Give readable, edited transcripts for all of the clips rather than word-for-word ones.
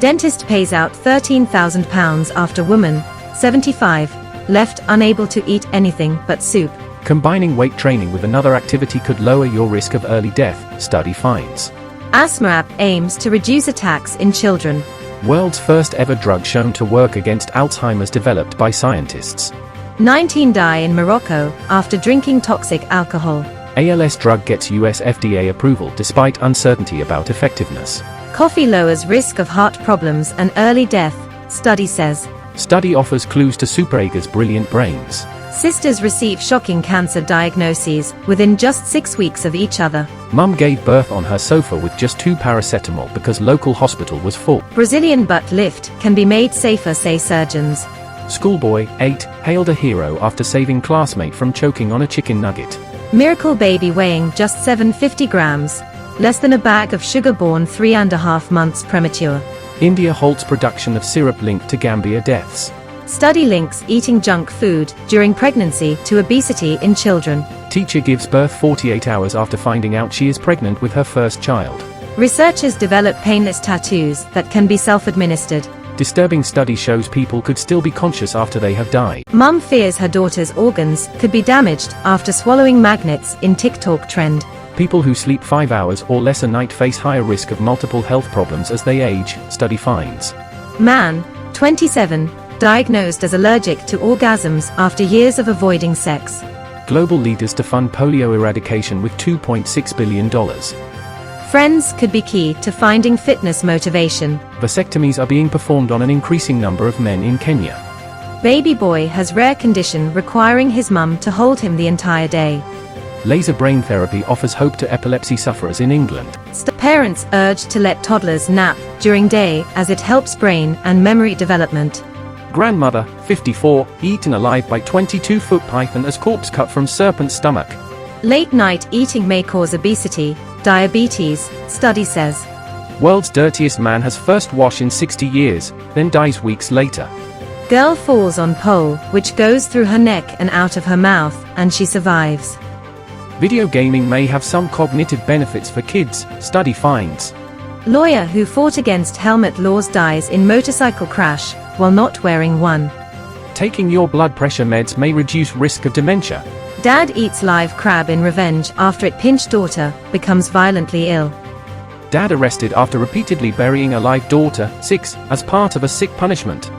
Dentist pays out £13,000 after woman, 75, left unable to eat anything but soup. Combining weight training with another activity could lower your risk of early death, study finds. Asthma app aims to reduce attacks in children. World's first ever drug shown to work against Alzheimer's developed by scientists. 19 die in Morocco after drinking toxic alcohol. ALS drug gets US FDA approval despite uncertainty about effectiveness. Coffee lowers risk of heart problems and early death, study says. Study offers clues to Superega's brilliant brains. Sisters receive shocking cancer diagnoses within just 6 weeks of each other. Mum gave birth on her sofa with just 2 paracetamol because local hospital was full. Brazilian butt lift can be made safer, say surgeons. Schoolboy, 8, hailed a hero after saving classmate from choking on a chicken nugget. Miracle baby weighing just 750 grams, less than a bag of sugar, born 3.5 months premature. India halts production of syrup linked to Gambia deaths. Study links eating junk food during pregnancy to obesity in children. Teacher gives birth 48 hours after finding out she is pregnant with her first child. Researchers develop painless tattoos that can be self-administered. Disturbing study shows people could still be conscious after they have died. Mum fears her daughter's organs could be damaged after swallowing magnets in TikTok trend. People who sleep 5 hours or less a night face higher risk of multiple health problems as they age, study finds. Man, 27, diagnosed as allergic to orgasms after years of avoiding sex. Global leaders to fund polio eradication with $2.6 billion. Friends could be key to finding fitness motivation. Vasectomies are being performed on an increasing number of men in Kenya. Baby boy has rare condition requiring his mum to hold him the entire day. Laser brain therapy offers hope to epilepsy sufferers in England. Parents urged to let toddlers nap during day as it helps brain and memory development. Grandmother, 54, eaten alive by 22-foot python as corpse cut from serpent's stomach. Late night eating may cause obesity, diabetes, study says. World's dirtiest man has first wash in 60 years, then dies weeks later. Girl falls on pole, which goes through her neck and out of her mouth, and she survives. Video gaming may have some cognitive benefits for kids, study finds. Lawyer who fought against helmet laws dies in motorcycle crash while not wearing one. Taking your blood pressure meds may reduce risk of dementia. Dad eats live crab in revenge after it pinched daughter, becomes violently ill. Dad arrested after repeatedly burying a live daughter, 6, as part of a sick punishment.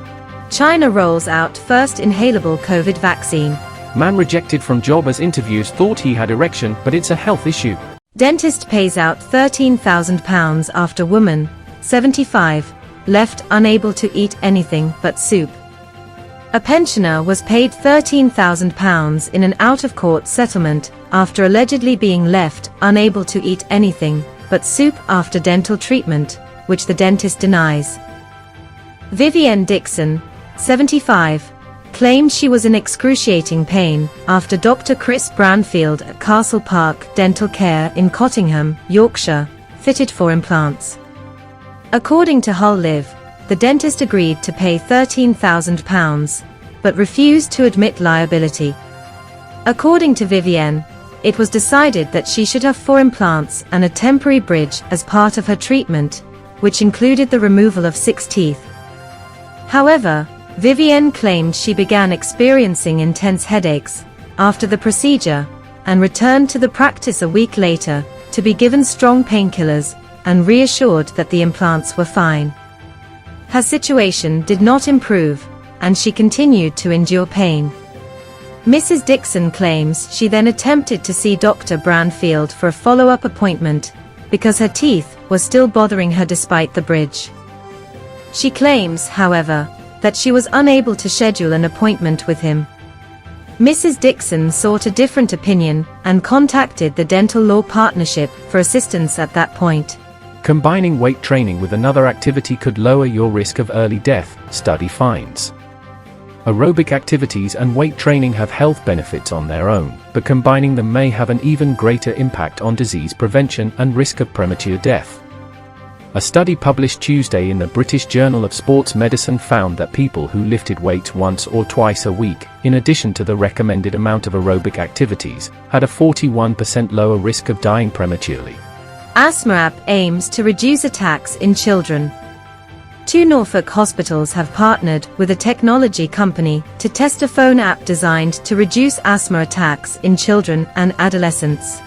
China rolls out first inhalable COVID vaccine. Man rejected from job as interviews thought he had erection, but it's a health issue. Dentist pays out £13,000 after woman, 75, left unable to eat anything but soup. A pensioner was paid £13,000 in an out-of-court settlement after allegedly being left unable to eat anything but soup after dental treatment, which the dentist denies. Vivienne Dixon, 75, claimed she was in excruciating pain after Dr. Chris Branfield at Castle Park Dental Care in Cottingham, Yorkshire, fitted for implants. According to Hull Live, the dentist agreed to pay £13,000, but refused to admit liability. According to Vivienne, it was decided that she should have 4 implants and a temporary bridge as part of her treatment, which included the removal of 6 teeth. However, Vivienne claimed she began experiencing intense headaches after the procedure and returned to the practice a week later to be given strong painkillers and reassured that the implants were fine. Her situation did not improve, and she continued to endure pain. Mrs. Dixon claims she then attempted to see Dr. Branfield for a follow-up appointment because her teeth were still bothering her despite the bridge. She claims, however, that she was unable to schedule an appointment with him. Mrs. Dixon sought a different opinion and contacted the Dental Law Partnership for assistance at that point. Combining weight training with another activity could lower your risk of early death, study finds. Aerobic activities and weight training have health benefits on their own, but combining them may have an even greater impact on disease prevention and risk of premature death. A study published Tuesday in the British Journal of Sports Medicine found that people who lifted weights once or twice a week, in addition to the recommended amount of aerobic activities, had a 41% lower risk of dying prematurely. Asthma app aims to reduce attacks in children. 2 Norfolk hospitals have partnered with a technology company to test a phone app designed to reduce asthma attacks in children and adolescents.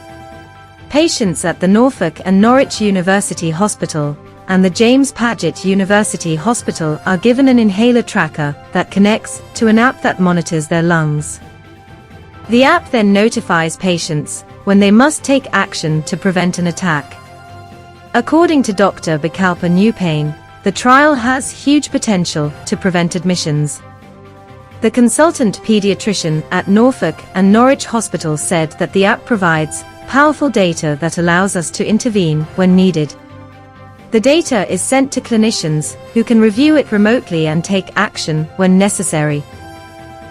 Patients at the Norfolk and Norwich University Hospital and the James Paget University Hospital are given an inhaler tracker that connects to an app that monitors their lungs. The app then notifies patients when they must take action to prevent an attack. According to Dr. Bikalpa Newpain, the trial has huge potential to prevent admissions. The consultant pediatrician at Norfolk and Norwich Hospital said that the app provides powerful data that allows us to intervene when needed. The data is sent to clinicians who can review it remotely and take action when necessary.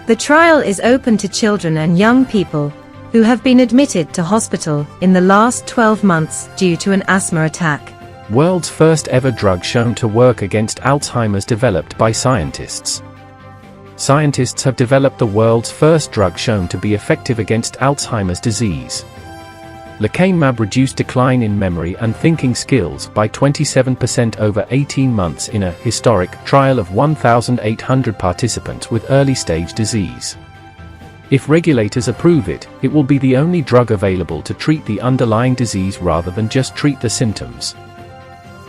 The trial is open to children and young people who have been admitted to hospital in the last 12 months due to an asthma attack. World's first ever drug shown to work against Alzheimer's developed by scientists. Scientists have developed the world's first drug shown to be effective against Alzheimer's disease. Lecanemab reduced decline in memory and thinking skills by 27% over 18 months in a historic trial of 1,800 participants with early-stage disease. If regulators approve it, it will be the only drug available to treat the underlying disease rather than just treat the symptoms.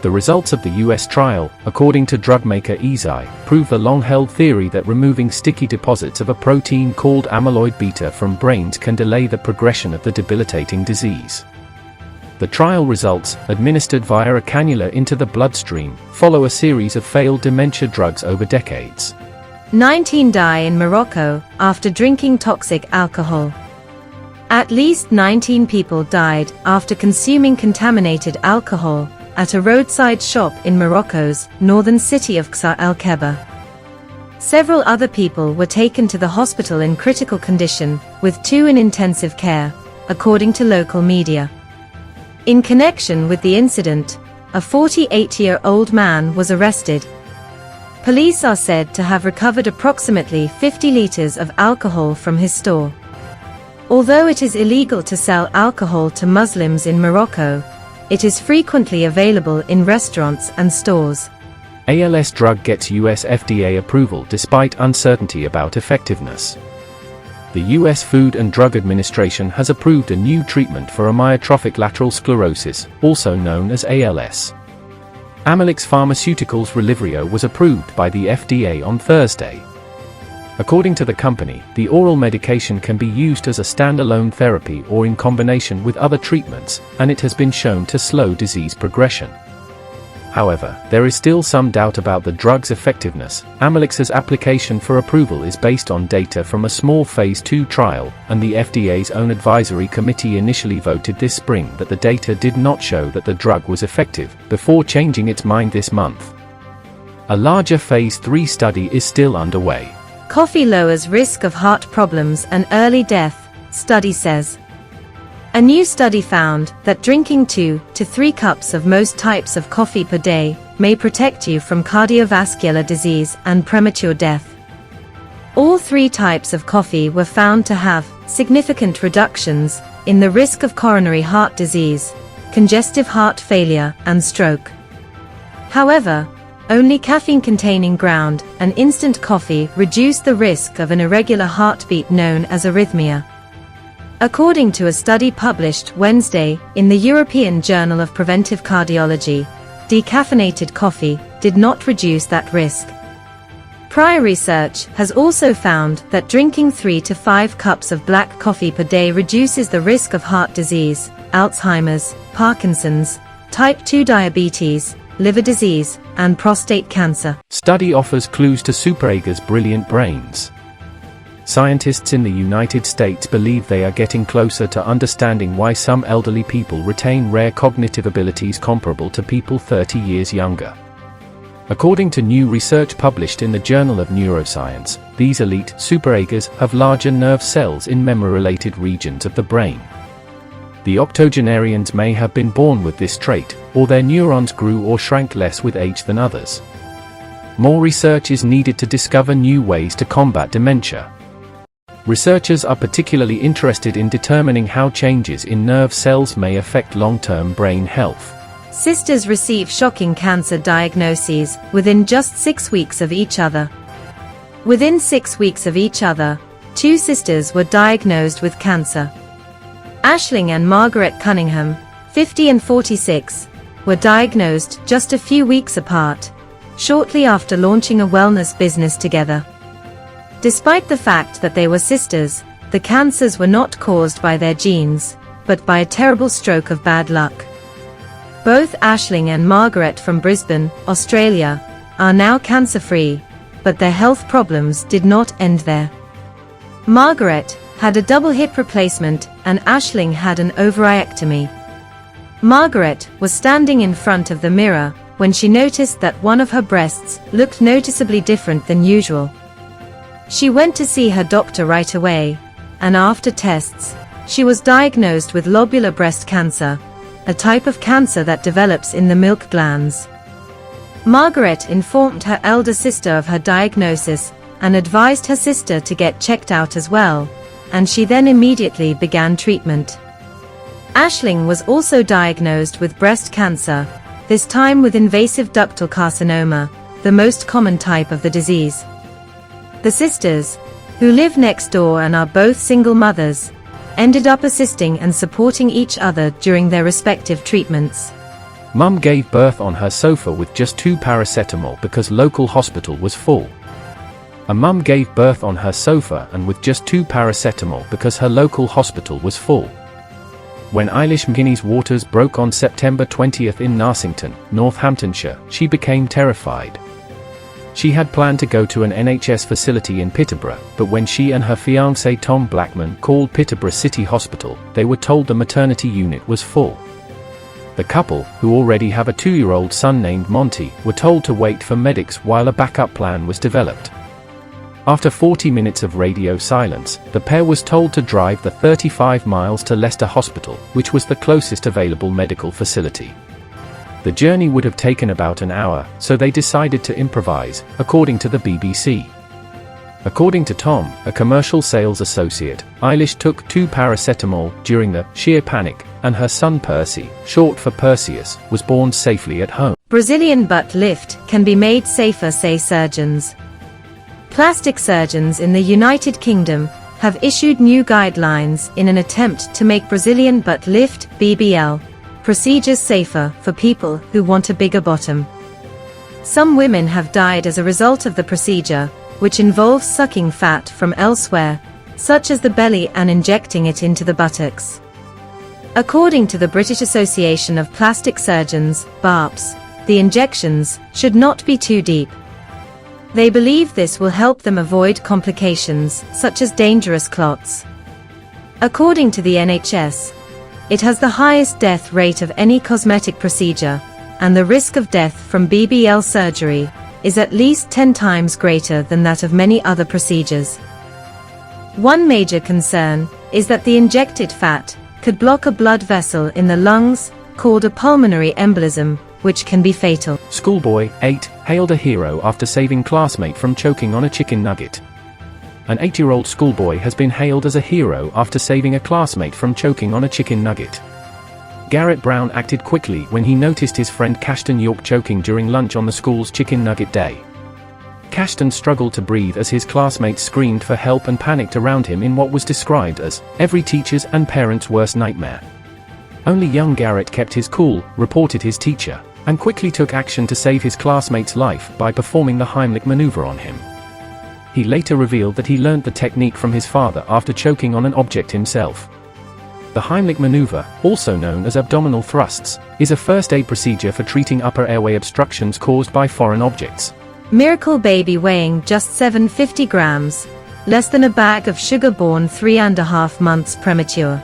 The results of the US trial, according to drug maker Eisai, prove the long-held theory that removing sticky deposits of a protein called amyloid beta from brains can delay the progression of the debilitating disease. The trial results, administered via a cannula into the bloodstream, follow a series of failed dementia drugs over decades. 19 die in Morocco after drinking toxic alcohol. At least 19 people died after consuming contaminated alcohol at a roadside shop in Morocco's northern city of Ksar el-Keba. Several other people were taken to the hospital in critical condition, with 2 in intensive care, according to local media. In connection with the incident, a 48-year-old man was arrested. Police are said to have recovered approximately 50 liters of alcohol from his store. Although it is illegal to sell alcohol to Muslims in Morocco, it is frequently available in restaurants and stores. ALS drug gets US FDA approval despite uncertainty about effectiveness. The US Food and Drug Administration has approved a new treatment for amyotrophic lateral sclerosis, also known as ALS. Amylyx Pharmaceuticals' Relyvrio was approved by the FDA on Thursday. According to the company, the oral medication can be used as a standalone therapy or in combination with other treatments, and it has been shown to slow disease progression. However, there is still some doubt about the drug's effectiveness. Amylyx's application for approval is based on data from a small Phase 2 trial, and the FDA's own advisory committee initially voted this spring that the data did not show that the drug was effective, before changing its mind this month. A larger Phase 3 study is still underway. Coffee lowers risk of heart problems and early death, study says. A new study found that drinking 2 to 3 cups of most types of coffee per day may protect you from cardiovascular disease and premature death. All 3 types of coffee were found to have significant reductions in the risk of coronary heart disease, congestive heart failure, and stroke. However, only caffeine-containing ground and instant coffee reduce the risk of an irregular heartbeat known as arrhythmia. According to a study published Wednesday in the European Journal of Preventive Cardiology, decaffeinated coffee did not reduce that risk. Prior research has also found that drinking 3 to 5 cups of black coffee per day reduces the risk of heart disease, Alzheimer's, Parkinson's, type 2 diabetes, liver disease, and prostate cancer. Study offers clues to supereggers' brilliant brains. Scientists in the United States believe they are getting closer to understanding why some elderly people retain rare cognitive abilities comparable to people 30 years younger. According to new research published in the Journal of Neuroscience, these elite supereggers have larger nerve cells in memory-related regions of the brain. The octogenarians may have been born with this trait, or their neurons grew or shrank less with age than others. More research is needed to discover new ways to combat dementia. Researchers are particularly interested in determining how changes in nerve cells may affect long-term brain health. Sisters receive shocking cancer diagnoses within just 6 weeks of each other. Within 6 weeks of each other, 2 sisters were diagnosed with cancer. Aisling and Margaret Cunningham, 50 and 46, were diagnosed just a few weeks apart, shortly after launching a wellness business together. Despite the fact that they were sisters, the cancers were not caused by their genes, but by a terrible stroke of bad luck. Both Aisling and Margaret from Brisbane, Australia, are now cancer-free, but their health problems did not end there. Margaret had a double hip replacement and Aisling had an ovaryectomy. Margaret was standing in front of the mirror when she noticed that one of her breasts looked noticeably different than usual. She went to see her doctor right away, and after tests, she was diagnosed with lobular breast cancer, a type of cancer that develops in the milk glands. Margaret informed her elder sister of her diagnosis and advised her sister to get checked out as well, and she then immediately began treatment. Aisling was also diagnosed with breast cancer, this time with invasive ductal carcinoma, the most common type of the disease. The sisters, who live next door and are both single mothers, ended up assisting and supporting each other during their respective treatments. Mum gave birth on her sofa with just 2 paracetamol because local hospital was full. A mum gave birth on her sofa and with just 2 paracetamol because her local hospital was full. When Eilish McGuinness's waters broke on September 20th in Narsington, Northamptonshire, she became terrified. She had planned to go to an NHS facility in Peterborough, but when she and her fiancé Tom Blackman called Peterborough City Hospital, they were told the maternity unit was full. The couple, who already have a 2-year-old son named Monty, were told to wait for medics while a backup plan was developed. After 40 minutes of radio silence, the pair was told to drive the 35 miles to Leicester Hospital, which was the closest available medical facility. The journey would have taken about an hour, so they decided to improvise, according to the BBC. According to Tom, a commercial sales associate, Eilish took 2 paracetamol during the sheer panic, and her son Percy, short for Perseus, was born safely at home. Brazilian butt lift can be made safer, say surgeons. Plastic surgeons in the United Kingdom have issued new guidelines in an attempt to make Brazilian butt lift (BBL) procedures safer for people who want a bigger bottom. Some women have died as a result of the procedure, which involves sucking fat from elsewhere, such as the belly, and injecting it into the buttocks. According to the British Association of Plastic Surgeons, BARPS, the injections should not be too deep. They believe this will help them avoid complications, such as dangerous clots. According to the NHS, it has the highest death rate of any cosmetic procedure, and the risk of death from BBL surgery is at least 10 times greater than that of many other procedures. One major concern is that the injected fat could block a blood vessel in the lungs, called a pulmonary embolism, which can be fatal. Schoolboy, 8, hailed a hero after saving classmate from choking on a chicken nugget. An 8-year-old schoolboy has been hailed as a hero after saving a classmate from choking on a chicken nugget. Garrett Brown acted quickly when he noticed his friend Cashton York choking during lunch on the school's chicken nugget day. Cashton struggled to breathe as his classmates screamed for help and panicked around him in what was described as every teacher's and parent's worst nightmare. Only young Garrett kept his cool, reported his teacher, and quickly took action to save his classmate's life by performing the Heimlich maneuver on him. He later revealed that he learned the technique from his father after choking on an object himself. The Heimlich maneuver, also known as abdominal thrusts, is a first aid procedure for treating upper airway obstructions caused by foreign objects. Miracle baby weighing just 750 grams, less than a bag of sugar, born 3.5 months premature.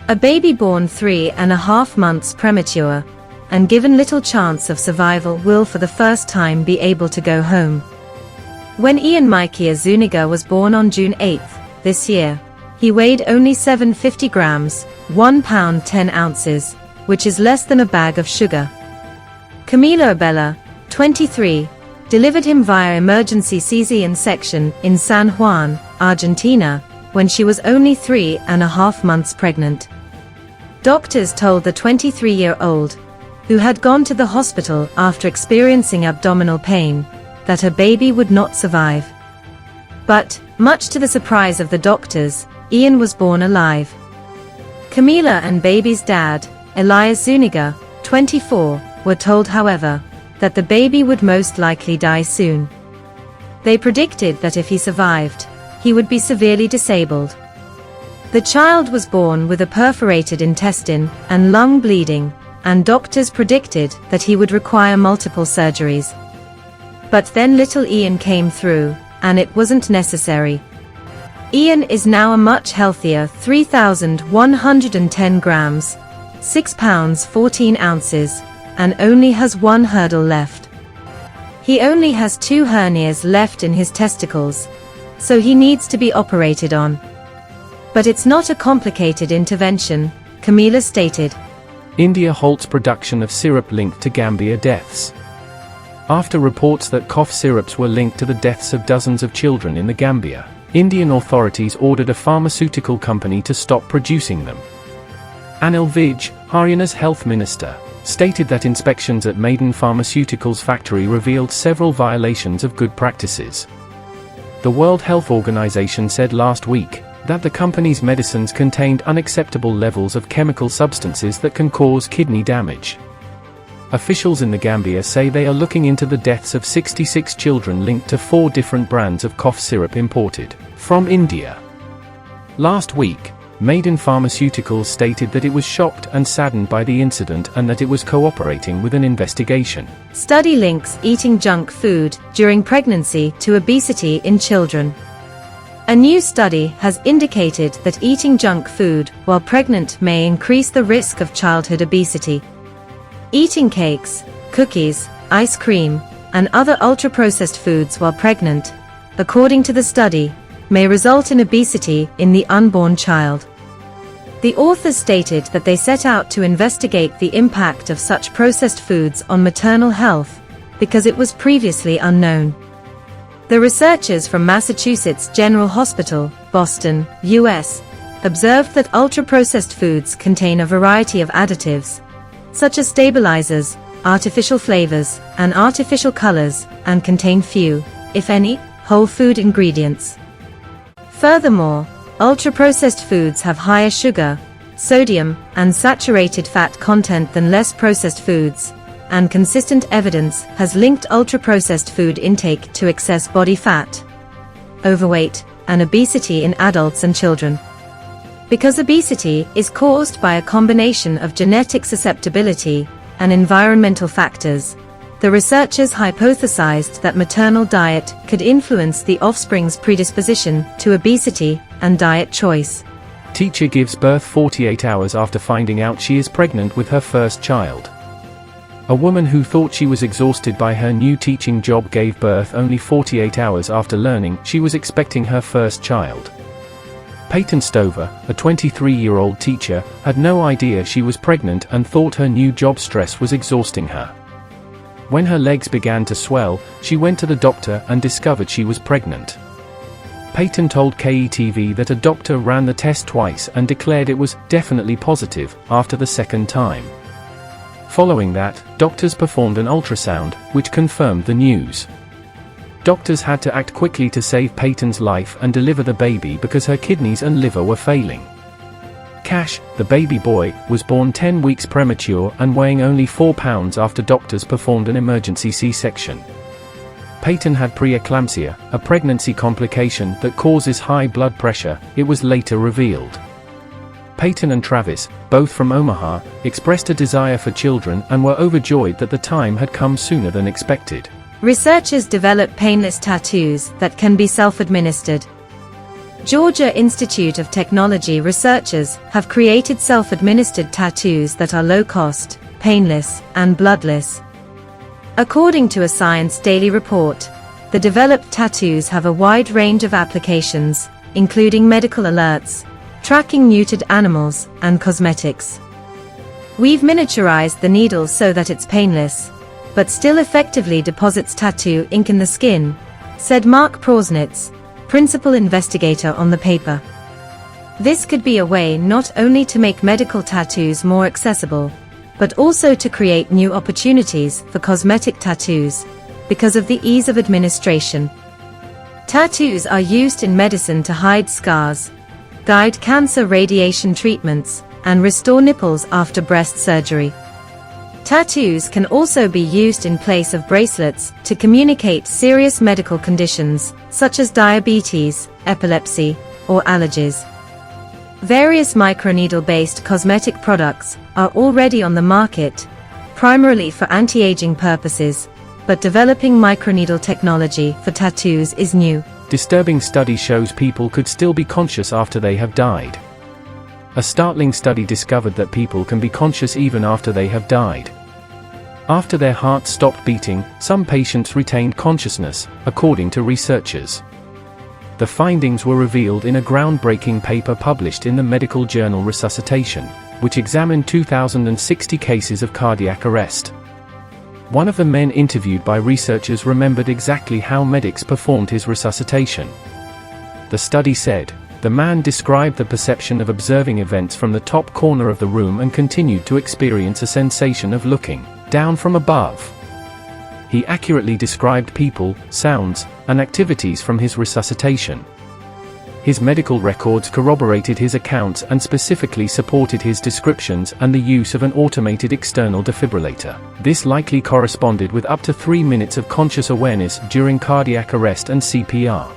A baby born 3.5 months premature, and given little chance of survival, will for the first time be able to go home. When Ian Micah Zuniga was born on June 8 this year, he weighed only 750 grams, 1 pound 10 ounces, which is less than a bag of sugar. Camila Abella, 23, delivered him via emergency cesarean section in San Juan, Argentina, when she was only 3.5 months pregnant. Doctors told the 23-year-old, who had gone to the hospital after experiencing abdominal pain, that her baby would not survive. But, much to the surprise of the doctors, Ian was born alive. Camila and baby's dad, Elias Zuniga, 24, were told, however, that the baby would most likely die soon. They predicted that if he survived, he would be severely disabled. The child was born with a perforated intestine and lung bleeding, and doctors predicted that he would require multiple surgeries. But then little Ian came through, and it wasn't necessary. Ian is now a much healthier 3,110 grams, 6 pounds 14 ounces, and only has one hurdle left. He only has 2 hernias left in his testicles, so he needs to be operated on. But it's not a complicated intervention, Camila stated. India halts production of syrup linked to Gambia deaths. After reports that cough syrups were linked to the deaths of dozens of children in the Gambia, Indian authorities ordered a pharmaceutical company to stop producing them. Anil Vij, Haryana's health minister, stated that inspections at Maiden Pharmaceuticals factory revealed several violations of good practices. The World Health Organization said last week that the company's medicines contained unacceptable levels of chemical substances that can cause kidney damage. Officials in the Gambia say they are looking into the deaths of 66 children linked to 4 different brands of cough syrup imported from India. Last week, Maiden Pharmaceuticals stated that it was shocked and saddened by the incident and that it was cooperating with an investigation. Study links eating junk food during pregnancy to obesity in children. A new study has indicated that eating junk food while pregnant may increase the risk of childhood obesity. Eating cakes, cookies, ice cream, and other ultra-processed foods while pregnant, according to the study, may result in obesity in the unborn child. The authors stated that they set out to investigate the impact of such processed foods on maternal health, because it was previously unknown. The researchers from Massachusetts General Hospital, Boston, US, observed that ultra-processed foods contain a variety of additives, such as stabilizers, artificial flavors, and artificial colors, and contain few, if any, whole food ingredients. Furthermore, ultra-processed foods have higher sugar, sodium, and saturated fat content than less processed foods, and consistent evidence has linked ultra-processed food intake to excess body fat, overweight, and obesity in adults and children. Because obesity is caused by a combination of genetic susceptibility and environmental factors, the researchers hypothesized that maternal diet could influence the offspring's predisposition to obesity and diet choice. Teacher gives birth 48 hours after finding out she is pregnant with her first child. A woman who thought she was exhausted by her new teaching job gave birth only 48 hours after learning she was expecting her first child. Peyton Stover, a 23-year-old teacher, had no idea she was pregnant and thought her new job stress was exhausting her. When her legs began to swell, she went to the doctor and discovered she was pregnant. Peyton told KETV that a doctor ran the test twice and declared it was definitely positive after the second time. Following that, doctors performed an ultrasound, which confirmed the news. Doctors had to act quickly to save Peyton's life and deliver the baby because her kidneys and liver were failing. Cash, the baby boy, was born 10 weeks premature and weighing only 4 pounds after doctors performed an emergency C-section. Peyton had preeclampsia, a pregnancy complication that causes high blood pressure, it was later revealed. Peyton and Travis, both from Omaha, expressed a desire for children and were overjoyed that the time had come sooner than expected. Researchers develop painless tattoos that can be self-administered. Georgia Institute of Technology researchers have created self-administered tattoos that are low-cost, painless, and bloodless. According to a Science Daily report, the developed tattoos have a wide range of applications, including medical alerts, tracking neutered animals, and cosmetics. We've miniaturized the needle so that it's painless, but still effectively deposits tattoo ink in the skin, said Mark Prosnitz, principal investigator on the paper. This could be a way not only to make medical tattoos more accessible, but also to create new opportunities for cosmetic tattoos, because of the ease of administration. Tattoos are used in medicine to hide scars, guide cancer radiation treatments, and restore nipples after breast surgery. Tattoos can also be used in place of bracelets to communicate serious medical conditions, such as diabetes, epilepsy, or allergies. Various microneedle-based cosmetic products are already on the market, primarily for anti-aging purposes, but developing microneedle technology for tattoos is new. Disturbing study shows people could still be conscious after they have died. A startling study discovered that people can be conscious even after they have died. After their heart stopped beating, some patients retained consciousness, according to researchers. The findings were revealed in a groundbreaking paper published in the medical journal Resuscitation, which examined 2,060 cases of cardiac arrest. One of the men interviewed by researchers remembered exactly how medics performed his resuscitation. The study said, "The man described the perception of observing events from the top corner of the room and continued to experience a sensation of looking down from above." He accurately described people, sounds, and activities from his resuscitation. His medical records corroborated his accounts and specifically supported his descriptions and the use of an automated external defibrillator. This likely corresponded with up to 3 minutes of conscious awareness during cardiac arrest and CPR.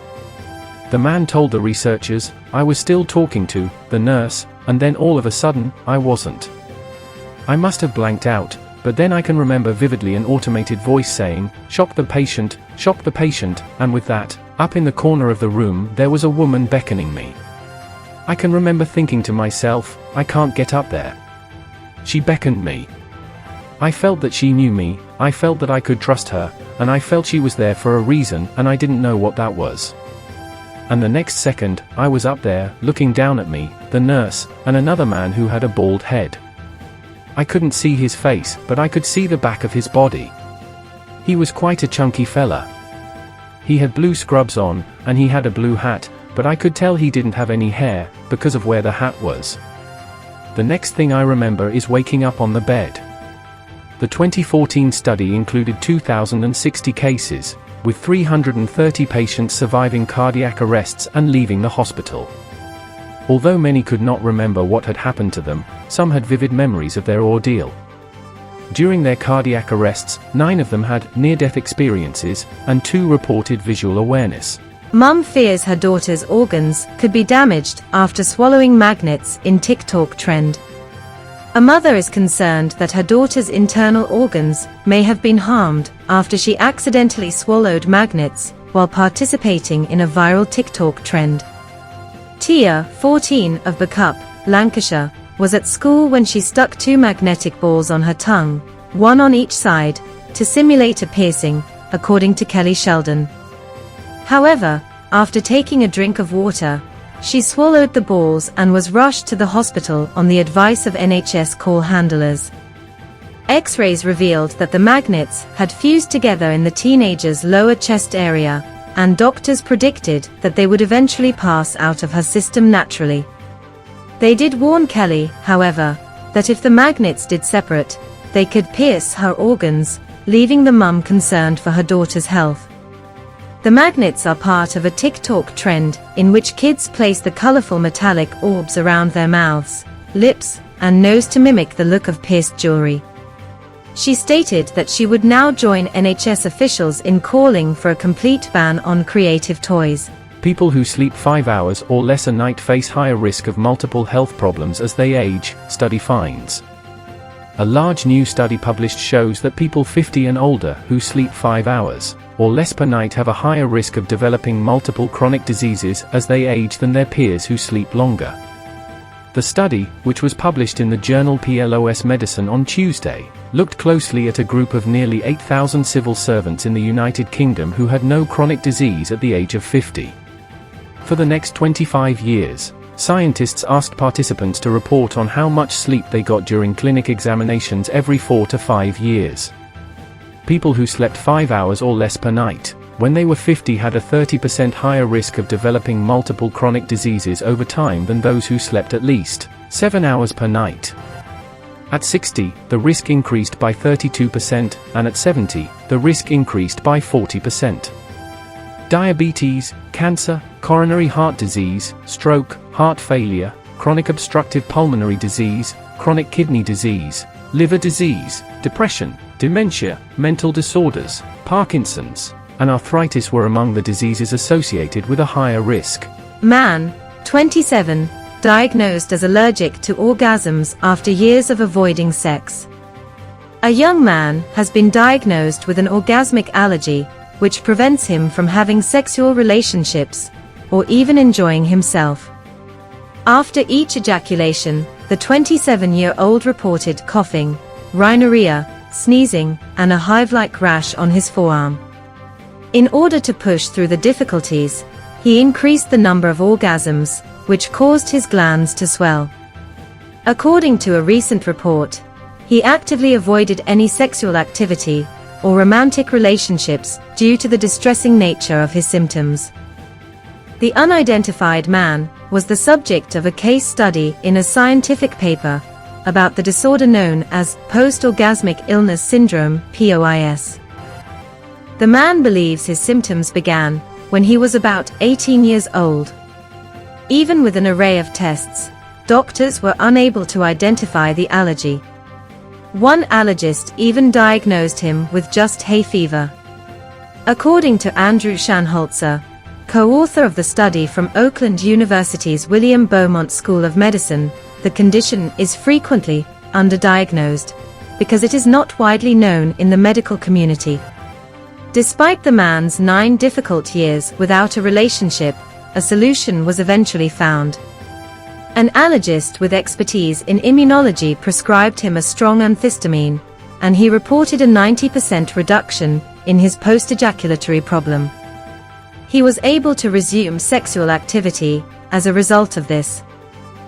The man told the researchers, "I was still talking to the nurse, and then all of a sudden, I wasn't. I must have blanked out, but then I can remember vividly an automated voice saying, 'Shock the patient, shock the patient,' and with that, up in the corner of the room there was a woman beckoning me. I can remember thinking to myself, 'I can't get up there.' She beckoned me. I felt that she knew me, I felt that I could trust her, and I felt she was there for a reason and I didn't know what that was. And the next second, I was up there, looking down at me, the nurse, and another man who had a bald head. I couldn't see his face, but I could see the back of his body. He was quite a chunky fella. He had blue scrubs on, and he had a blue hat, but I could tell he didn't have any hair, because of where the hat was. The next thing I remember is waking up on the bed." The 2014 study included 2,060 cases, with 330 patients surviving cardiac arrests and leaving the hospital. Although many could not remember what had happened to them, some had vivid memories of their ordeal. During their cardiac arrests, 9 of them had near-death experiences, and 2 reported visual awareness. Mum fears her daughter's organs could be damaged after swallowing magnets in TikTok trend. A mother is concerned that her daughter's internal organs may have been harmed after she accidentally swallowed magnets while participating in a viral TikTok trend. Tia, 14, of Bacup, Lancashire, was at school when she stuck 2 magnetic balls on her tongue, one on each side, to simulate a piercing, according to Kelly Sheldon. However, after taking a drink of water, she swallowed the balls and was rushed to the hospital on the advice of NHS call handlers. X-rays revealed that the magnets had fused together in the teenager's lower chest area, and doctors predicted that they would eventually pass out of her system naturally. They did warn Kelly, however, that if the magnets did separate, they could pierce her organs, leaving the mum concerned for her daughter's health. The magnets are part of a TikTok trend in which kids place the colorful metallic orbs around their mouths, lips, and nose to mimic the look of pierced jewelry. She stated that she would now join NHS officials in calling for a complete ban on creative toys. People who sleep 5 hours or less a night face higher risk of multiple health problems as they age, study finds. A large new study published shows that people 50 and older who sleep 5 hours or less per night have a higher risk of developing multiple chronic diseases as they age than their peers who sleep longer. The study, which was published in the journal PLOS Medicine on Tuesday, looked closely at a group of nearly 8,000 civil servants in the United Kingdom who had no chronic disease at the age of 50. For the next 25 years, scientists asked participants to report on how much sleep they got during clinic examinations every 4 to 5 years. People who slept 5 hours or less per night, when they were 50, had a 30% higher risk of developing multiple chronic diseases over time than those who slept at least 7 hours per night. At 60, the risk increased by 32%, and at 70, the risk increased by 40%. Diabetes, cancer, coronary heart disease, stroke, heart failure, chronic obstructive pulmonary disease, chronic kidney disease, liver disease, depression, dementia, mental disorders, Parkinson's, and arthritis were among the diseases associated with a higher risk. Man, 27, diagnosed as allergic to orgasms after years of avoiding sex. A young man has been diagnosed with an orgasmic allergy, which prevents him from having sexual relationships, or even enjoying himself. After each ejaculation, the 27-year-old reported coughing, rhinorrhea, sneezing, and a hive-like rash on his forearm. In order to push through the difficulties, he increased the number of orgasms, which caused his glands to swell. According to a recent report, he actively avoided any sexual activity or romantic relationships due to the distressing nature of his symptoms. The unidentified man was the subject of a case study in a scientific paper about the disorder known as post-orgasmic illness syndrome, POIS. The man believes his symptoms began when he was about 18 years old. Even with an array of tests, doctors were unable to identify the allergy. One allergist even diagnosed him with just hay fever. According to Andrew Shanholzer, co-author of the study from Oakland University's William Beaumont School of Medicine, the condition is frequently underdiagnosed because it is not widely known in the medical community. Despite the man's 9 difficult years without a relationship, a solution was eventually found. An allergist with expertise in immunology prescribed him a strong antihistamine, and he reported a 90% reduction in his post-ejaculatory problem. He was able to resume sexual activity as a result of this.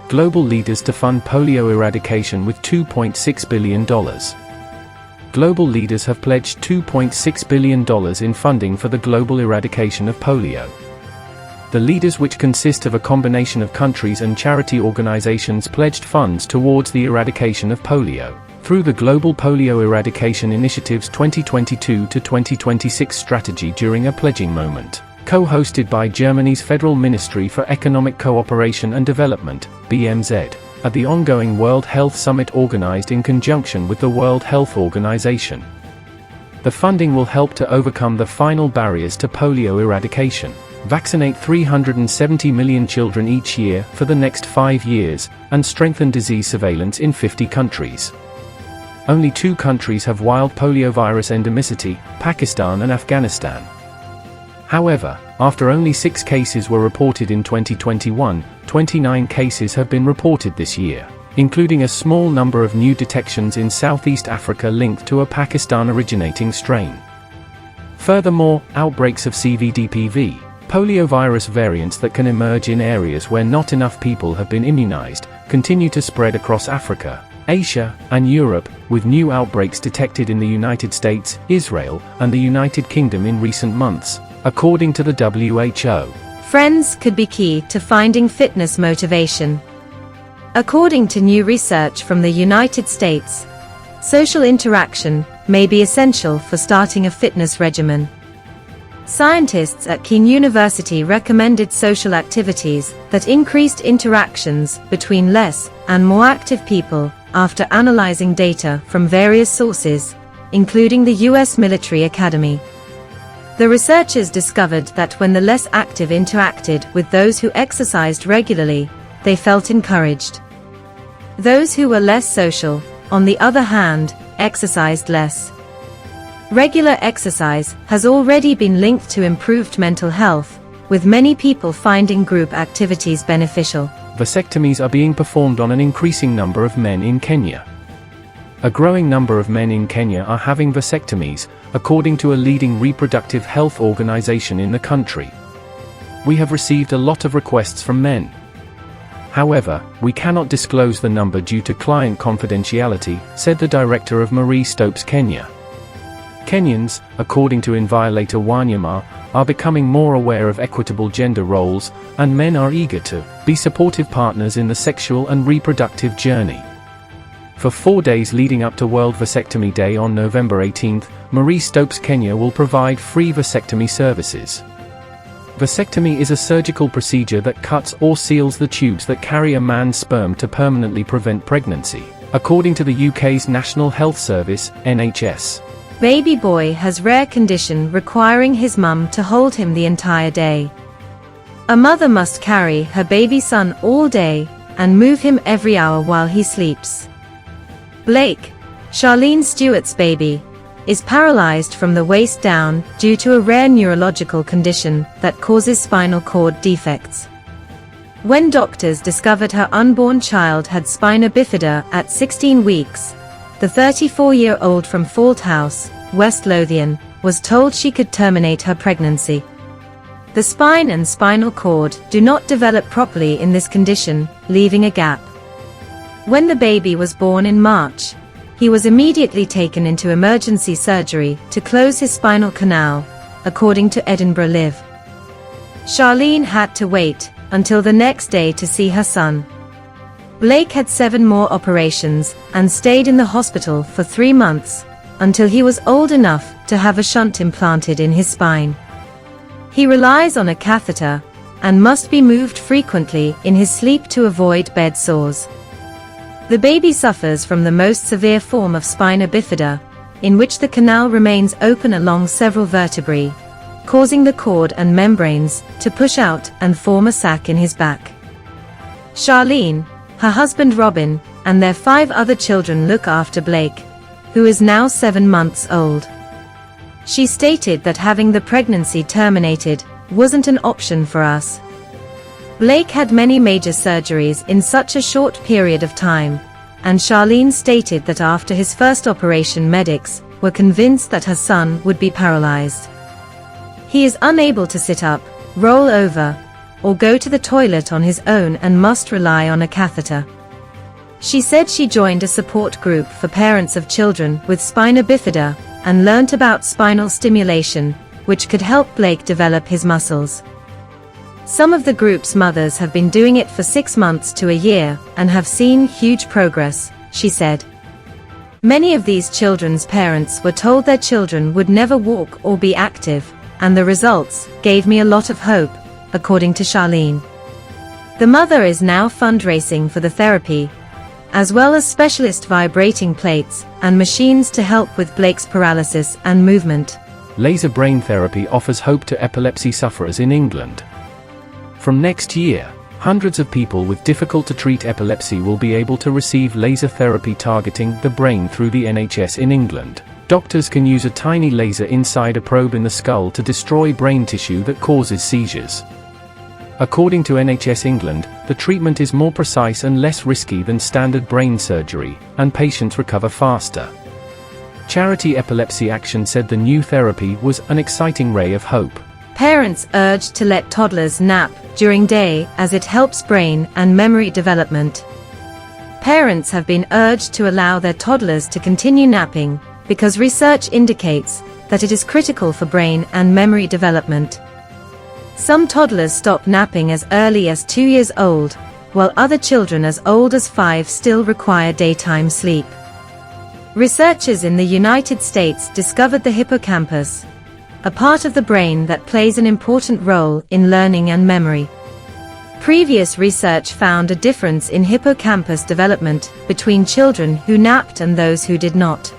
Global leaders to fund polio eradication with $2.6 billion. Global leaders have pledged $2.6 billion in funding for the global eradication of polio. The leaders, which consist of a combination of countries and charity organizations, pledged funds towards the eradication of polio through the Global Polio Eradication Initiative's 2022 to 2026 strategy during a pledging moment, co-hosted by Germany's Federal Ministry for Economic Cooperation and Development, BMZ, at the ongoing World Health Summit organized in conjunction with the World Health Organization. The funding will help to overcome the final barriers to polio eradication, vaccinate 370 million children each year for the next 5 years, and strengthen disease surveillance in 50 countries. Only 2 countries have wild poliovirus endemicity, Pakistan and Afghanistan. However, after only 6 cases were reported in 2021, 29 cases have been reported this year, including a small number of new detections in Southeast Africa linked to a Pakistan-originating strain. Furthermore, outbreaks of CVDPV, poliovirus variants that can emerge in areas where not enough people have been immunized, continue to spread across Africa, Asia, and Europe, with new outbreaks detected in the United States, Israel, and the United Kingdom in recent months, according to the WHO. Friends could be key to finding fitness motivation. According to new research from the United States, social interaction may be essential for starting a fitness regimen. Scientists at Kean University recommended social activities that increased interactions between less and more active people after analyzing data from various sources, including the US Military Academy. The researchers discovered that when the less active interacted with those who exercised regularly, they felt encouraged. Those who were less social, on the other hand, exercised less. Regular exercise has already been linked to improved mental health, with many people finding group activities beneficial. Vasectomies are being performed on an increasing number of men in Kenya. A growing number of men in Kenya are having vasectomies, according to a leading reproductive health organization in the country. We have received a lot of requests from men. However, we cannot disclose the number due to client confidentiality, said the director of Marie Stopes Kenya. Kenyans, according to Inviolator Wanyama, are becoming more aware of equitable gender roles, and men are eager to be supportive partners in the sexual and reproductive journey. For 4 days leading up to World Vasectomy Day on November 18, Marie Stopes Kenya will provide free vasectomy services. Vasectomy is a surgical procedure that cuts or seals the tubes that carry a man's sperm to permanently prevent pregnancy, according to the UK's National Health Service, NHS. Baby boy has rare condition requiring his mum to hold him the entire day. A mother must carry her baby son all day and move him every hour while he sleeps. Blake, Charlene Stewart's baby, is paralyzed from the waist down due to a rare neurological condition that causes spinal cord defects. When doctors discovered her unborn child had spina bifida at 16 weeks, the 34-year-old from Falt House, West Lothian, was told she could terminate her pregnancy. The spine and spinal cord do not develop properly in this condition, leaving a gap. When the baby was born in March, he was immediately taken into emergency surgery to close his spinal canal, according to Edinburgh Live. Charlene had to wait until the next day to see her son. Blake had 7 more operations and stayed in the hospital for 3 months, until he was old enough to have a shunt implanted in his spine. He relies on a catheter and must be moved frequently in his sleep to avoid bed sores. The baby suffers from the most severe form of spina bifida, in which the canal remains open along several vertebrae, causing the cord and membranes to push out and form a sac in his back. Charlene, her husband Robin, and their 5 other children look after Blake, who is now 7 months old. She stated that having the pregnancy terminated wasn't an option for us. Blake had many major surgeries in such a short period of time, and Charlene stated that after his first operation medics were convinced that her son would be paralyzed. He is unable to sit up, roll over, or go to the toilet on his own and must rely on a catheter. She said she joined a support group for parents of children with spina bifida and learnt about spinal stimulation, which could help Blake develop his muscles. Some of the group's mothers have been doing it for 6 months to a year and have seen huge progress, she said. Many of these children's parents were told their children would never walk or be active, and the results gave me a lot of hope, according to Charlene. The mother is now fundraising for the therapy, as well as specialist vibrating plates and machines to help with Blake's paralysis and movement. Laser brain therapy offers hope to epilepsy sufferers in England. From next year, hundreds of people with difficult-to-treat epilepsy will be able to receive laser therapy targeting the brain through the NHS in England. Doctors can use a tiny laser inside a probe in the skull to destroy brain tissue that causes seizures. According to NHS England, the treatment is more precise and less risky than standard brain surgery, and patients recover faster. Charity Epilepsy Action said the new therapy was an exciting ray of hope. Parents urged to let toddlers nap during day as it helps brain and memory development. Parents have been urged to allow their toddlers to continue napping because research indicates that it is critical for brain and memory development. Some toddlers stop napping as early as 2 years old, while other children as old as 5 still require daytime sleep. Researchers in the United States discovered the hippocampus, a part of the brain that plays an important role in learning and memory. Previous research found a difference in hippocampus development between children who napped and those who did not.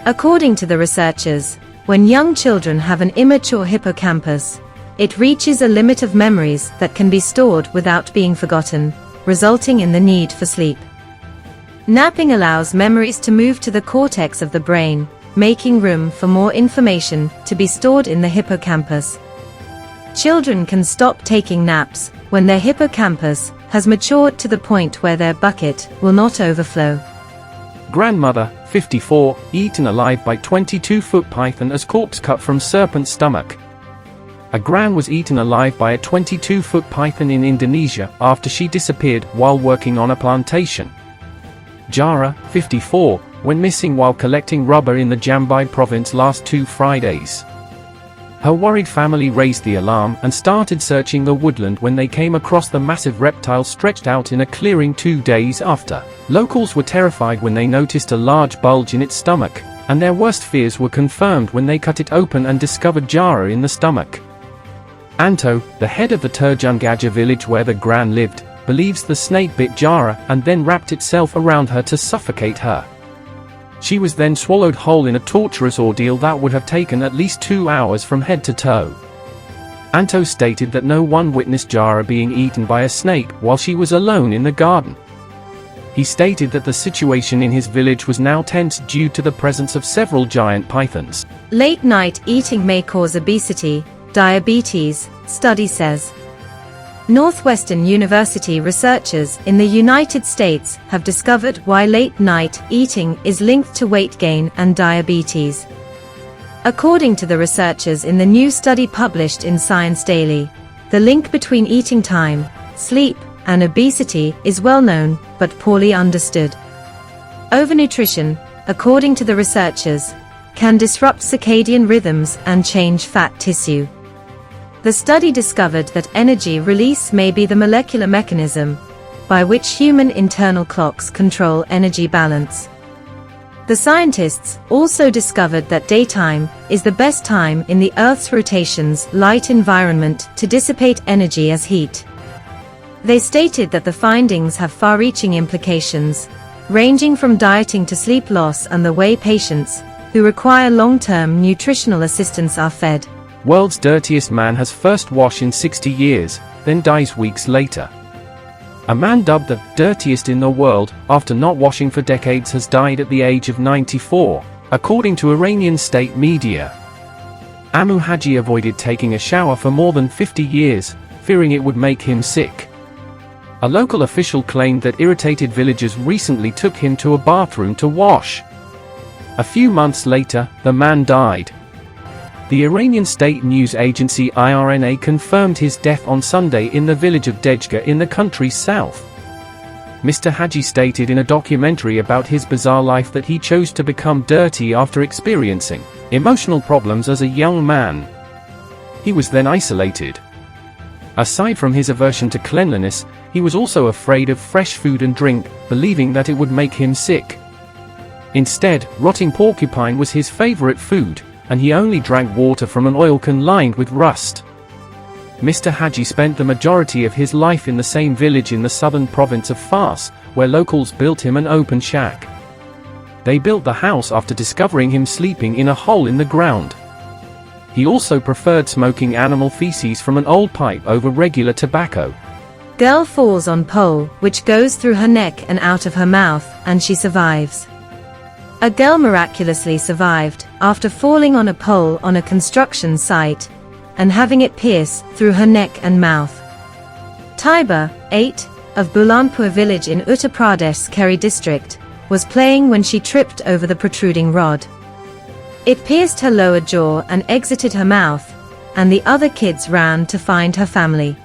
According to the researchers, when young children have an immature hippocampus, it reaches a limit of memories that can be stored without being forgotten, resulting in the need for sleep. Napping allows memories to move to the cortex of the brain, making room for more information to be stored in the hippocampus. Children can stop taking naps when their hippocampus has matured to the point where their bucket will not overflow. Grandmother, 54, eaten alive by 22-foot python as corpse cut from serpent's stomach. A gran was eaten alive by a 22-foot python in Indonesia after she disappeared while working on a plantation. Jara, 54, went missing while collecting rubber in the Jambi province last 2 Fridays. Her worried family raised the alarm and started searching the woodland when they came across the massive reptile stretched out in a clearing 2 days after. Locals were terrified when they noticed a large bulge in its stomach, and their worst fears were confirmed when they cut it open and discovered Jara in the stomach. Anto, the head of the Turjungaja village where the Gran lived, believes the snake bit Jara and then wrapped itself around her to suffocate her. She was then swallowed whole in a torturous ordeal that would have taken at least 2 hours from head to toe. Anto stated that no one witnessed Jara being eaten by a snake while she was alone in the garden. He stated that the situation in his village was now tense due to the presence of several giant pythons. Late night eating may cause obesity, diabetes, study says. Northwestern University researchers in the United States have discovered why late-night eating is linked to weight gain and diabetes. According to the researchers in the new study published in Science Daily, the link between eating time, sleep, and obesity is well known, but poorly understood. Overnutrition, according to the researchers, can disrupt circadian rhythms and change fat tissue. The study discovered that energy release may be the molecular mechanism by which human internal clocks control energy balance. The scientists also discovered that daytime is the best time in the Earth's rotation's light environment to dissipate energy as heat. They stated that the findings have far-reaching implications, ranging from dieting to sleep loss and the way patients who require long-term nutritional assistance are fed. World's dirtiest man has first wash in 60 years, then dies weeks later. A man dubbed the dirtiest in the world, after not washing for decades, has died at the age of 94, according to Iranian state media. Amu Haji avoided taking a shower for more than 50 years, fearing it would make him sick. A local official claimed that irritated villagers recently took him to a bathroom to wash. A few months later, the man died. The Iranian state news agency IRNA confirmed his death on Sunday in the village of Dejga in the country's south. Mr. Haji stated in a documentary about his bizarre life that he chose to become dirty after experiencing emotional problems as a young man. He was then isolated. Aside from his aversion to cleanliness, he was also afraid of fresh food and drink, believing that it would make him sick. Instead, rotting porcupine was his favorite food, and he only drank water from an oil can lined with rust. Mr. Haji spent the majority of his life in the same village in the southern province of Fars, where locals built him an open shack. They built the house after discovering him sleeping in a hole in the ground. He also preferred smoking animal feces from an old pipe over regular tobacco. Girl falls on pole, which goes through her neck and out of her mouth, and she survives. A girl miraculously survived after falling on a pole on a construction site and having it pierce through her neck and mouth. Taiba, 8, of Bulanpur village in Uttar Pradesh Kheri district, was playing when she tripped over the protruding rod. It pierced her lower jaw and exited her mouth, and the other kids ran to find her family.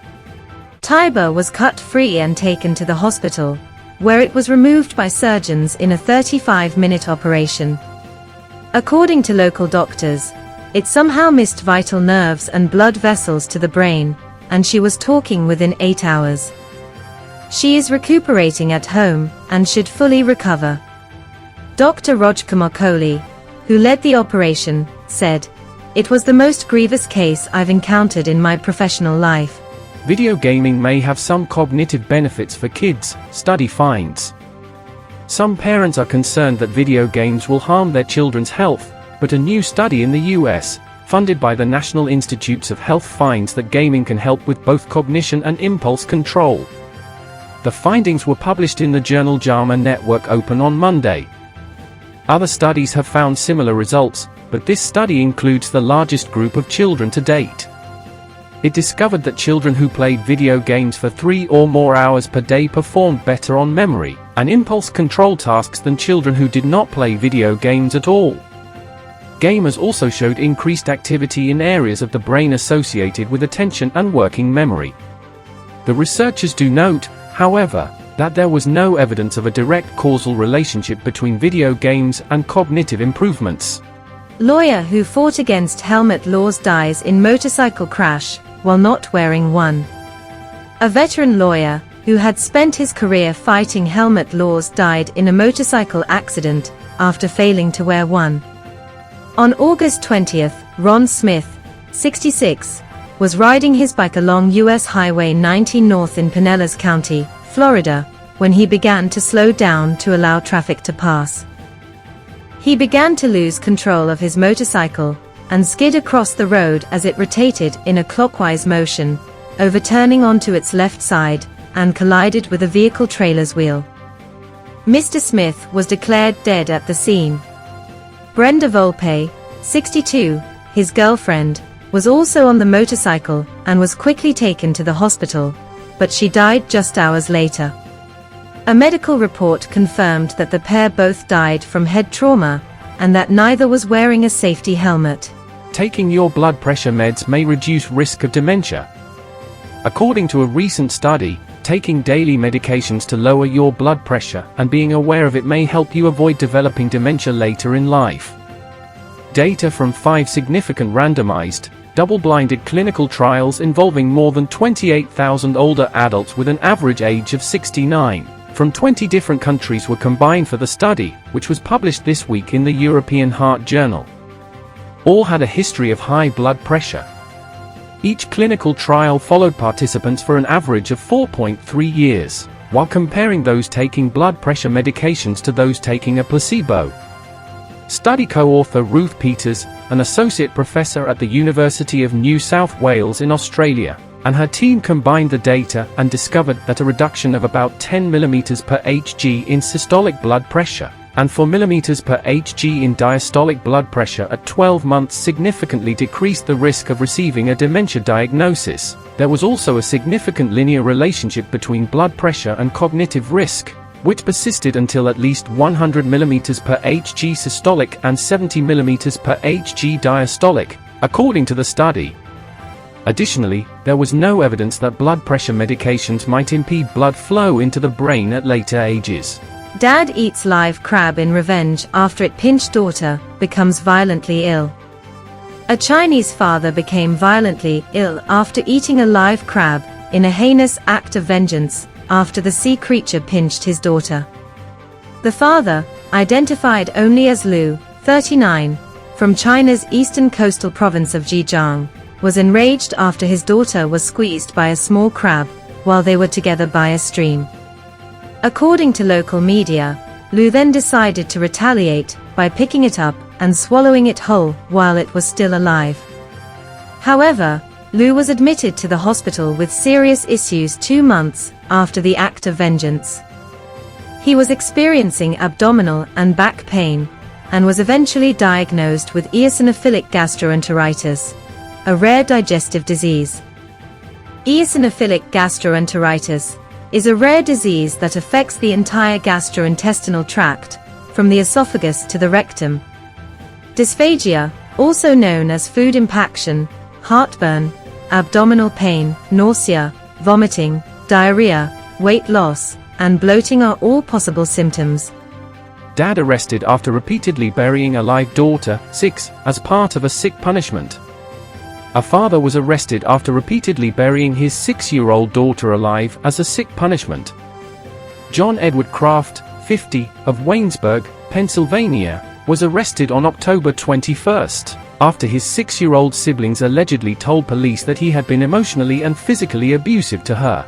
Taiba was cut free and taken to the hospital, where it was removed by surgeons in a 35-minute operation. According to local doctors, it somehow missed vital nerves and blood vessels to the brain, and she was talking within 8 hours. She is recuperating at home and should fully recover. Dr. Rajkumar Kohli, who led the operation, said, "It was the most grievous case I've encountered in my professional life." Video gaming may have some cognitive benefits for kids, study finds. Some parents are concerned that video games will harm their children's health, but a new study in the US, funded by the National Institutes of Health, finds that gaming can help with both cognition and impulse control. The findings were published in the journal JAMA Network Open on Monday. Other studies have found similar results, but this study includes the largest group of children to date. It discovered that children who played video games for 3 or more hours per day performed better on memory and impulse control tasks than children who did not play video games at all. Gamers also showed increased activity in areas of the brain associated with attention and working memory. The researchers do note, however, that there was no evidence of a direct causal relationship between video games and cognitive improvements. Lawyer who fought against helmet laws dies in motorcycle crash while not wearing one. A veteran lawyer who had spent his career fighting helmet laws died in a motorcycle accident after failing to wear one. On August 20th, Ron Smith, 66, was riding his bike along US Highway 19 North in Pinellas County, Florida, when he began to slow down to allow traffic to pass. He began to lose control of his motorcycle and skid across the road as it rotated in a clockwise motion, overturning onto its left side, and collided with a vehicle trailer's wheel. Mr. Smith was declared dead at the scene. Brenda Volpe, 62, his girlfriend, was also on the motorcycle and was quickly taken to the hospital, but she died just hours later. A medical report confirmed that the pair both died from head trauma, and that neither was wearing a safety helmet. Taking your blood pressure meds may reduce risk of dementia. According to a recent study, taking daily medications to lower your blood pressure and being aware of it may help you avoid developing dementia later in life. Data from 5 significant randomized, double-blinded clinical trials involving more than 28,000 older adults with an average age of 69, from 20 different countries were combined for the study, which was published this week in the European Heart Journal. All had a history of high blood pressure. Each clinical trial followed participants for an average of 4.3 years, while comparing those taking blood pressure medications to those taking a placebo. Study co-author Ruth Peters, an associate professor at the University of New South Wales in Australia, and her team combined the data and discovered that a reduction of about 10 mm per Hg in systolic blood pressure and 4 mm per Hg in diastolic blood pressure at 12 months significantly decreased the risk of receiving a dementia diagnosis. There was also a significant linear relationship between blood pressure and cognitive risk, which persisted until at least 100 mm per Hg systolic and 70 mm per Hg diastolic, according to the study. Additionally, there was no evidence that blood pressure medications might impede blood flow into the brain at later ages. Dad eats live crab in revenge after it pinched daughter, becomes violently ill. A Chinese father became violently ill after eating a live crab, in a heinous act of vengeance, after the sea creature pinched his daughter. The father, identified only as Lu, 39, from China's eastern coastal province of Zhejiang, was enraged after his daughter was squeezed by a small crab, while they were together by a stream. According to local media, Lu then decided to retaliate by picking it up and swallowing it whole while it was still alive. However, Lu was admitted to the hospital with serious issues 2 months after the act of vengeance. He was experiencing abdominal and back pain, and was eventually diagnosed with eosinophilic gastroenteritis, a rare digestive disease. Eosinophilic gastroenteritis is a rare disease that affects the entire gastrointestinal tract, from the esophagus to the rectum. Dysphagia, also known as food impaction, heartburn, abdominal pain, nausea, vomiting, diarrhea, weight loss, and bloating are all possible symptoms. Dad arrested after repeatedly burying a live daughter, 6, as part of a sick punishment. A father was arrested after repeatedly burying his 6-year-old daughter alive as a sick punishment. John Edward Kraft, 50, of Waynesburg, Pennsylvania, was arrested on October 21 after his 6-year-old siblings allegedly told police that he had been emotionally and physically abusive to her.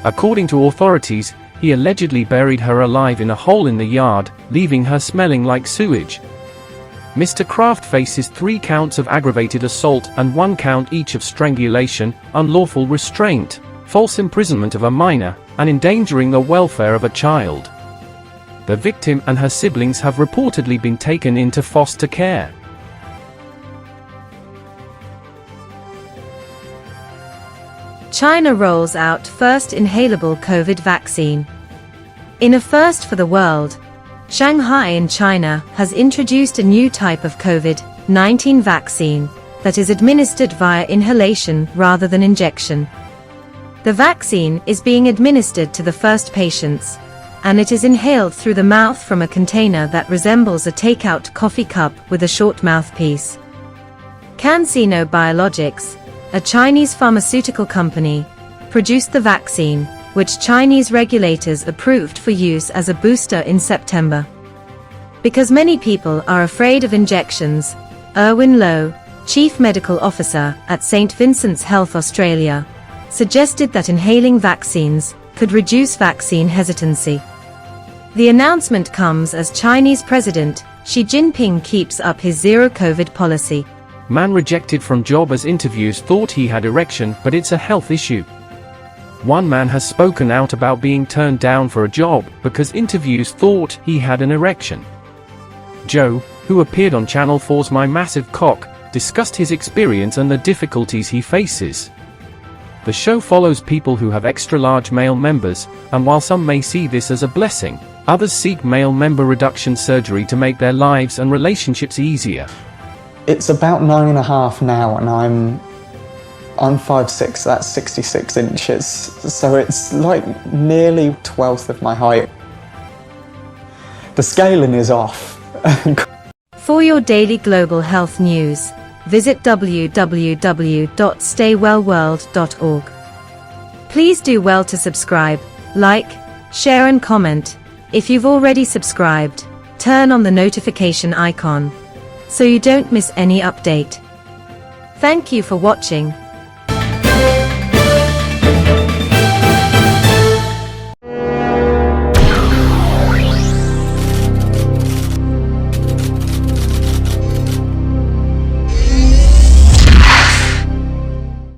According to authorities, he allegedly buried her alive in a hole in the yard, leaving her smelling like sewage. Mr. Kraft faces 3 counts of aggravated assault and 1 count each of strangulation, unlawful restraint, false imprisonment of a minor, and endangering the welfare of a child. The victim and her siblings have reportedly been taken into foster care. China rolls out first inhalable COVID vaccine. In a first for the world, Shanghai in China has introduced a new type of COVID-19 vaccine that is administered via inhalation rather than injection. The vaccine is being administered to the first patients, and it is inhaled through the mouth from a container that resembles a takeout coffee cup with a short mouthpiece. CanSino Biologics, a Chinese pharmaceutical company, produced the vaccine, which Chinese regulators approved for use as a booster in September. Because many people are afraid of injections, Erwin Lowe, Chief Medical Officer at St. Vincent's Health Australia, suggested that inhaling vaccines could reduce vaccine hesitancy. The announcement comes as Chinese President Xi Jinping keeps up his zero-COVID policy. Man rejected from job as interviews thought he had erection, but it's a health issue. One man has spoken out about being turned down for a job because interviews thought he had an erection. Joe, who appeared on Channel 4's My Massive Cock, discussed his experience and the difficulties he faces. The show follows people who have extra-large male members, and while some may see this as a blessing, others seek male member reduction surgery to make their lives and relationships easier. It's about 9.5 now, and I'm 5'6", that's 66 inches, so it's like nearly 1/12 of my height. The scaling is off. For your daily global health news, visit www.staywellworld.org. Please do well to subscribe, like, share and comment. If you've already subscribed, turn on the notification icon so you don't miss any update. Thank you for watching.